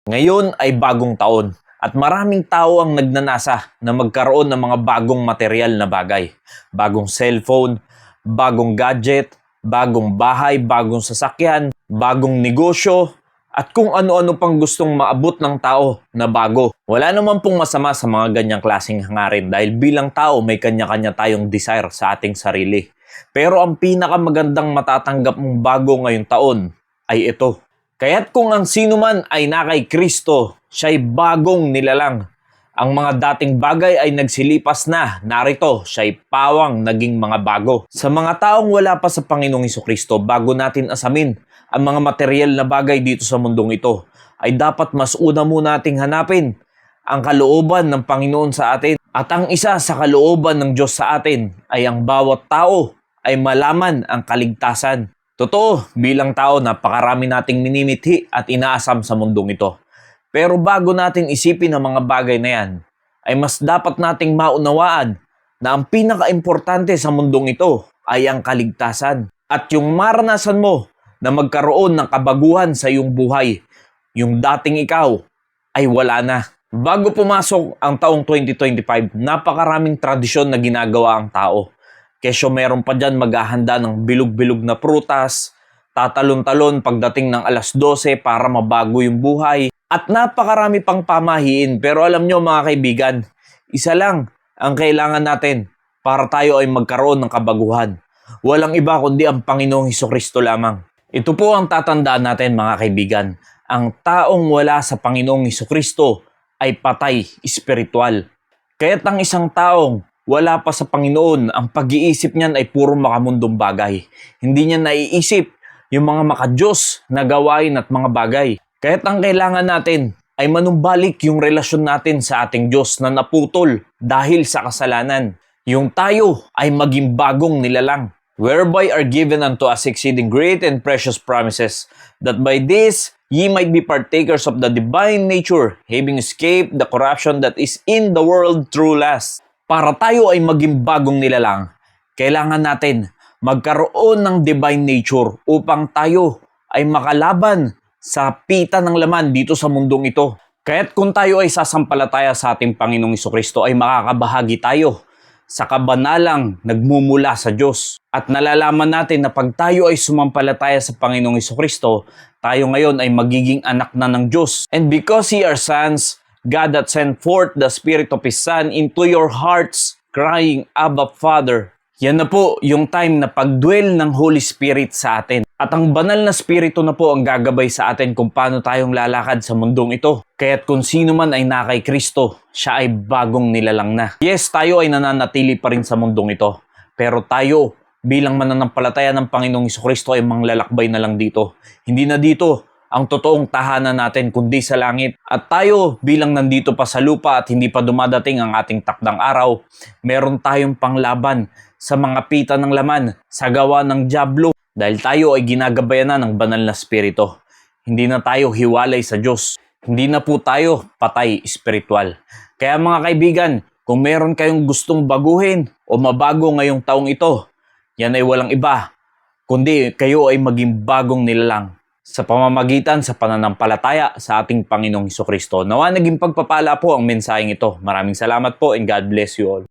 Ngayon ay bagong taon at maraming tao ang nagnanasa na magkaroon ng mga bagong material na bagay. Bagong cellphone, bagong gadget, bagong bahay, bagong sasakyan, bagong negosyo, at kung ano-ano pang gustong maabot ng tao na bago. Wala naman pong masama sa mga ganyang klaseng hangarin dahil bilang tao may kanya-kanya tayong desire sa ating sarili. Pero ang pinakamagandang matatanggap mong bago ngayong taon ay ito. Kaya't kung ang sino man ay na kay Kristo, siya'y bagong nilalang. Ang mga dating bagay ay nagsilipas na, narito, siya'y pawang naging mga bago. Sa mga taong wala pa sa Panginoong Hesukristo, bago natin asamin ang mga material na bagay dito sa mundong ito, ay dapat mas una muna nating hanapin ang kalooban ng Panginoon sa atin. At ang isa sa kalooban ng Diyos sa atin ay ang bawat tao ay malaman ang kaligtasan. Totoo, bilang tao napakarami nating minimithi at inaasam sa mundong ito. Pero bago natin isipin ang mga bagay na yan, ay mas dapat nating maunawaan na ang pinaka-importante sa mundong ito ay ang kaligtasan. At yung maranasan mo na magkaroon ng kabaguhan sa iyong buhay, yung dating ikaw ay wala na. Bago pumasok ang taong 2025, napakaraming tradisyon na ginagawa ang tao. Kesyo meron pa dyan maghahanda ng bilog-bilog na prutas, tatalon-talon pagdating ng alas 12 para mabago yung buhay, at napakarami pang pamahiin. Pero alam nyo mga kaibigan, isa lang ang kailangan natin para tayo ay magkaroon ng kabaguhan. Walang iba kundi ang Panginoong Hesukristo lamang. Ito po ang tatandaan natin mga kaibigan. Ang taong wala sa Panginoong Hesukristo ay patay espiritual. Kaya't ang isang taong wala pa sa Panginoon, ang pag-iisip niyan ay puro makamundong bagay. Hindi niya naiisip yung mga makadiyos na gawain at mga bagay. Kaya't ang kailangan natin ay manumbalik yung relasyon natin sa ating Diyos na naputol dahil sa kasalanan. Yung tayo ay maging bagong nilalang. Whereby are given unto us exceeding great and precious promises, that by this ye might be partakers of the divine nature, having escaped the corruption that is in the world through lust. Para tayo ay maging bagong nilalang, kailangan natin magkaroon ng divine nature upang tayo ay makalaban sa pita ng laman dito sa mundong ito. Kaya't kung tayo ay sasampalataya sa ating Panginoong Hesukristo ay makakabahagi tayo sa kabanalang nagmumula sa Diyos. At nalalaman natin na pag tayo ay sumampalataya sa Panginoong Hesukristo, tayo ngayon ay magiging anak na ng Diyos. And because ye are sons, God that sent forth the Spirit of His Son into your hearts, crying, Abba, Father. Yan na po yung time na pagdwell ng Holy Spirit sa atin. At ang banal na Spirito na po ang gagabay sa atin kung paano tayong lalakad sa mundong ito. Kaya't kung sino man ay na kay Kristo, siya ay bagong nilalang na. Yes, tayo ay nananatili pa rin sa mundong ito. Pero tayo, bilang mananampalataya ng Panginoong Hesukristo ay manglalakbay na lang dito. Hindi na dito ang totoong tahanan natin kundi sa langit. At tayo bilang nandito pa sa lupa at hindi pa dumadating ang ating takdang araw, meron tayong panglaban sa mga pita ng laman, sa gawa ng dyablo, dahil tayo ay ginagabayan na ng banal na Spirito. Hindi na tayo hiwalay sa Diyos. Hindi na po tayo patay espiritual. Kaya mga kaibigan, kung meron kayong gustong baguhin o mabago ngayong taong ito, yan ay walang iba, kundi kayo ay maging bagong nilalang sa pamamagitan sa pananampalataya sa ating Panginoong Hesukristo. Nawa naging pagpapala po ang mensaheng ito. Maraming salamat po and God bless you all.